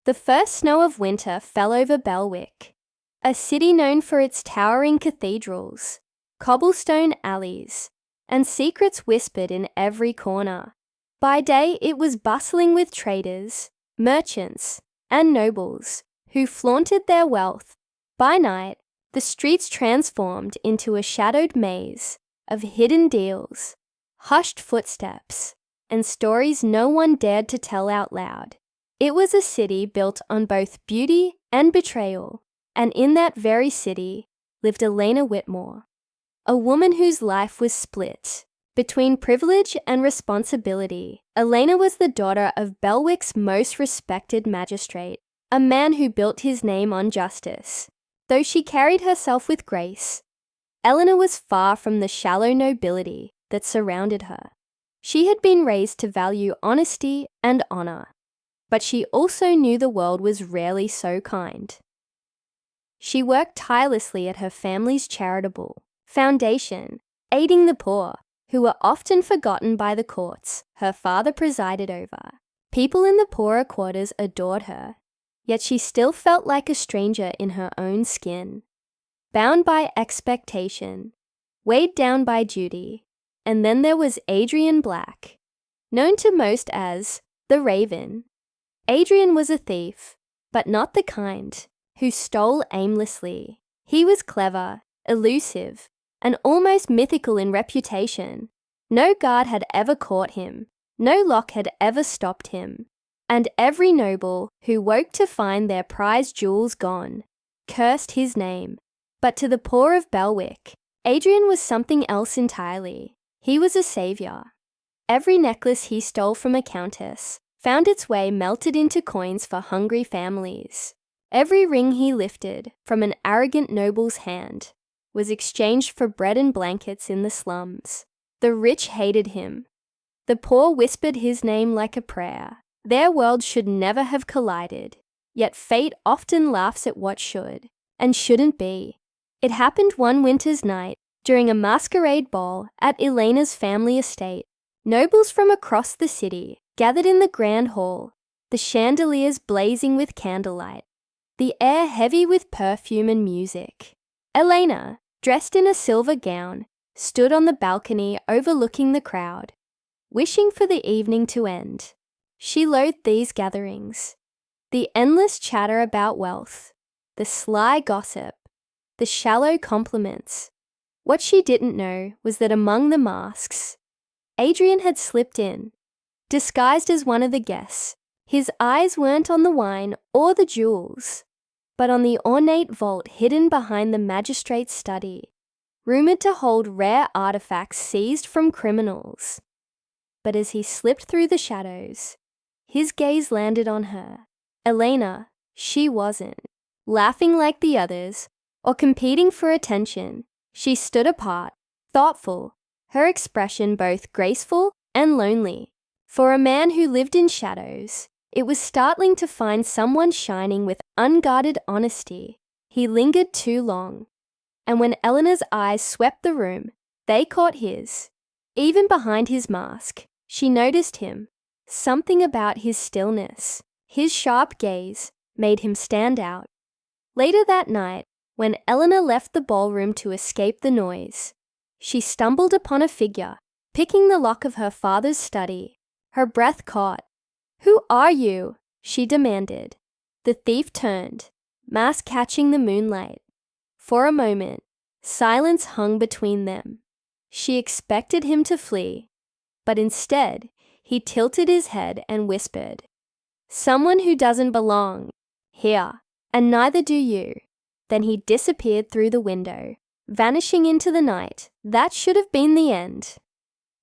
The first snow of winter fell over Belwick, a city known for its towering cathedrals, cobblestone alleys, and secrets whispered in every corner. By day, it was bustling with traders, merchants, and nobles who flaunted their wealth. By night, the streets transformed into a shadowed maze of hidden deals, hushed footsteps, and stories no one dared to tell out loud. It was a city built on both beauty and betrayal, and in that very city lived Elena Whitmore, a woman whose life was split between privilege and responsibility. Elena was the daughter of Belwick's most respected magistrate, a man who built his name on justice. Though she carried herself with grace, Eleanor was far from the shallow nobility that surrounded her. She had been raised to value honesty and honor, but she also knew the world was rarely so kind. She worked tirelessly at her family's charitable foundation, aiding the poor, who were often forgotten by the courts her father presided over. People in the poorer quarters adored her, yet she still felt like a stranger in her own skin, bound by expectation, weighed down by duty. And then there was Adrian Black, known to most as the Raven. Adrian was a thief, but not the kind who stole aimlessly. He was clever, elusive, and almost mythical in reputation. No guard had ever caught him, no lock had ever stopped him, and every noble who woke to find their prized jewels gone cursed his name. But to the poor of Belwick, Adrian was something else entirely. He was a savior. Every necklace he stole from a countess found its way melted into coins for hungry families. Every ring he lifted from an arrogant noble's hand was exchanged for bread and blankets in the slums. The rich hated him. The poor whispered his name like a prayer. Their worlds should never have collided, yet fate often laughs at what should and shouldn't be. It happened one winter's night during a masquerade ball at Elena's family estate. Nobles from across the city gathered in the grand hall, the chandeliers blazing with candlelight, the air heavy with perfume and music. Elena, dressed in a silver gown, stood on the balcony overlooking the crowd, wishing for the evening to end. She loathed these gatherings, the endless chatter about wealth, the sly gossip, the shallow compliments. What she didn't know was that among the masks, Adrian had slipped in, disguised as one of the guests. His eyes weren't on the wine or the jewels, but on the ornate vault hidden behind the magistrate's study, rumored to hold rare artifacts seized from criminals. But as he slipped through the shadows, his gaze landed on her. Elena, she wasn't laughing like the others or competing for attention. She stood apart, thoughtful, her expression both graceful and lonely. For a man who lived in shadows, it was startling to find someone shining with unguarded honesty. He lingered too long, and when Eleanor's eyes swept the room, they caught his. Even behind his mask, she noticed him. Something about his stillness, his sharp gaze, made him stand out. Later that night, when Eleanor left the ballroom to escape the noise, she stumbled upon a figure, picking the lock of her father's study. Her breath caught. "Who are you?" she demanded. The thief turned, mask catching the moonlight. For a moment, silence hung between them. She expected him to flee, but instead, he tilted his head and whispered, "Someone who doesn't belong here, and neither do you." Then he disappeared through the window, vanishing into the night. That should have been the end.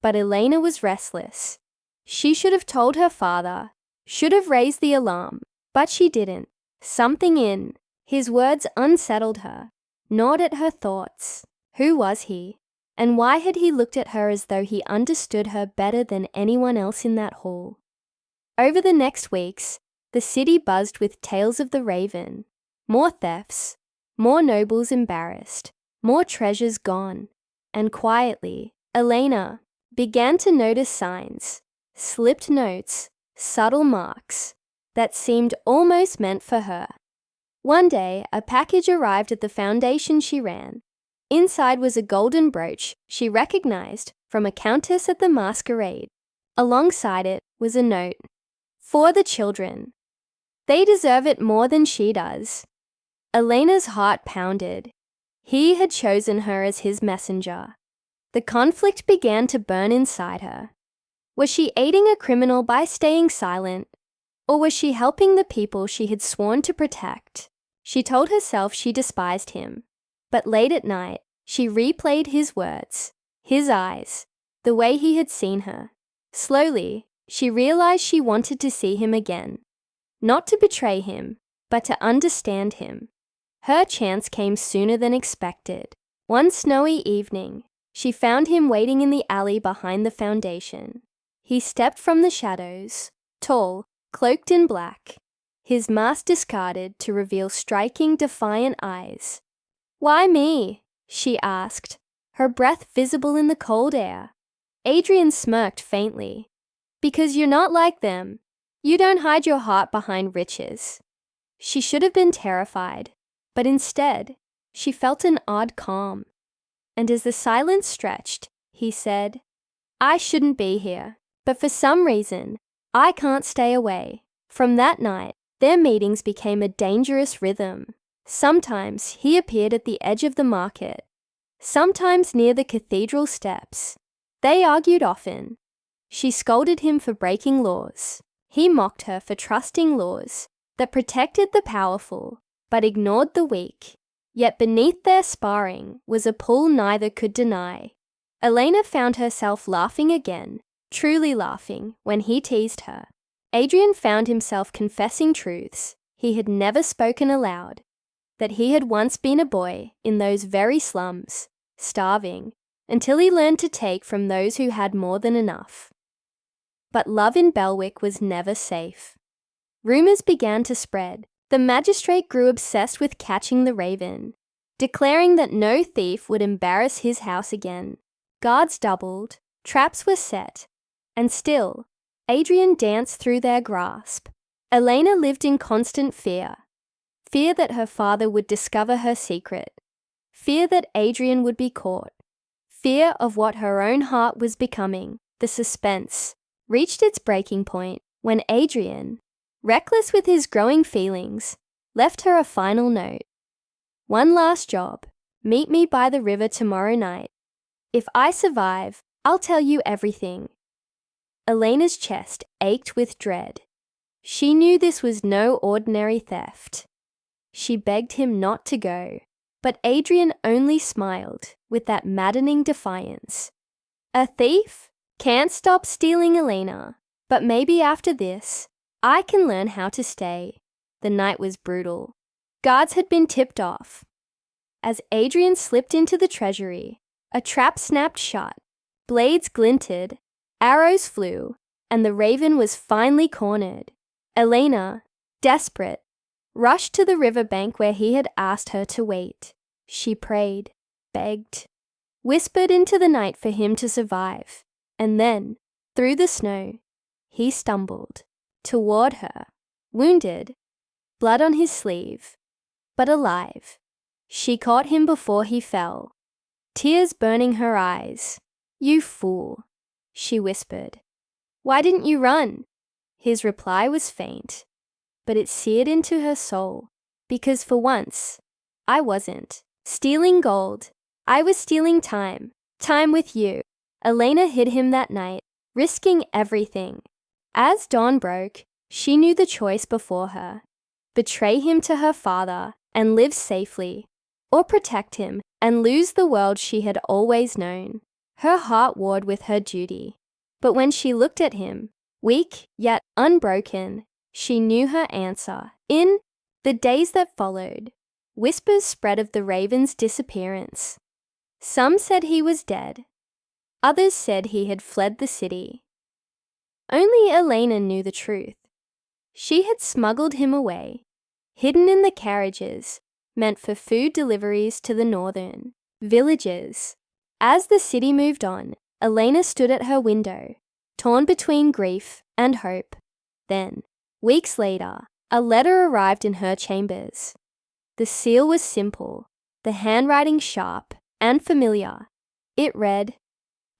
But Elena was restless. She should have told her father, should have raised the alarm, but she didn't. Something in his words unsettled her, gnawed at her thoughts. Who was he? And why had he looked at her as though he understood her better than anyone else in that hall? Over the next weeks, the city buzzed with tales of the Raven. More thefts, more nobles embarrassed, more treasures gone. And quietly, Elena began to notice signs, slipped notes, subtle marks. that seemed almost meant for her. One day, a package arrived at the foundation she ran. Inside was a golden brooch she recognized from a countess at the masquerade. Alongside it was a note. For the children. They deserve it more than she does. Elena's heart pounded. He had chosen her as his messenger. The conflict began to burn inside her. Was she aiding a criminal by staying silent? Or was she helping the people she had sworn to protect? She told herself she despised him. But late at night, she replayed his words, his eyes, the way he had seen her. Slowly, she realized she wanted to see him again. Not to betray him, but to understand him. Her chance came sooner than expected. One snowy evening, she found him waiting in the alley behind the foundation. He stepped from the shadows, tall, cloaked in black, his mask discarded to reveal striking, defiant eyes. "Why me?" she asked, her breath visible in the cold air. Adrian smirked faintly. "Because you're not like them. You don't hide your heart behind riches." She should have been terrified, but instead, she felt an odd calm. And as the silence stretched, he said, "I shouldn't be here, but for some reason, I can't stay away." From that night, their meetings became a dangerous rhythm. Sometimes he appeared at the edge of the market, sometimes near the cathedral steps. They argued often. She scolded him for breaking laws. He mocked her for trusting laws that protected the powerful but ignored the weak. Yet beneath their sparring was a pull neither could deny. Elena found herself laughing again, truly laughing, when he teased her. Adrian found himself confessing truths he had never spoken aloud, that he had once been a boy in those very slums, starving, until he learned to take from those who had more than enough. But love in Belwick was never safe. Rumours began to spread. The magistrate grew obsessed with catching the raven, declaring that no thief would embarrass his house again. Guards doubled, traps were set, and still, Adrian danced through their grasp. Elena lived in constant fear. Fear that her father would discover her secret. Fear that Adrian would be caught. Fear of what her own heart was becoming. The suspense reached its breaking point when Adrian, reckless with his growing feelings, left her a final note. "One last job. Meet me by the river tomorrow night. If I survive, I'll tell you everything." Elena's chest ached with dread. She knew this was no ordinary theft. She begged him not to go, but Adrian only smiled with that maddening defiance. "A thief? Can't stop stealing, Elena. But maybe after this, I can learn how to stay." The night was brutal. Guards had been tipped off. As Adrian slipped into the treasury, a trap snapped shut, blades glinted, arrows flew, and the raven was finally cornered. Elena, desperate, rushed to the riverbank where he had asked her to wait. She prayed, begged, whispered into the night for him to survive. And then, through the snow, he stumbled toward her, wounded, blood on his sleeve, but alive. She caught him before he fell, tears burning her eyes. "You fool," she whispered. "Why didn't you run?" His reply was faint, but it seared into her soul, because for once, I wasn't stealing gold. I was stealing time with you. Elena hid him that night, risking everything. As dawn broke, she knew the choice before her. Betray him to her father and live safely, or protect him and lose the world she had always known. Her heart warred with her duty. But when she looked at him, weak yet unbroken, she knew her answer. In the days that followed, whispers spread of the raven's disappearance. Some said he was dead. Others said he had fled the city. Only Elena knew the truth. She had smuggled him away, hidden in the carriages meant for food deliveries to the northern villages. As the city moved on, Elena stood at her window, torn between grief and hope. Then, Weeks later, a letter arrived in her chambers. The seal was simple, the handwriting sharp and familiar. It read,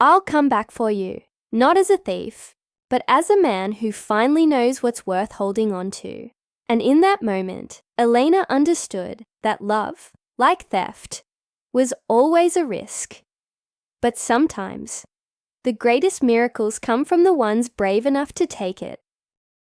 "I'll come back for you, not as a thief, but as a man who finally knows what's worth holding on to." And in that moment, Elena understood that love, like theft, was always a risk. But sometimes, the greatest miracles come from the ones brave enough to take it.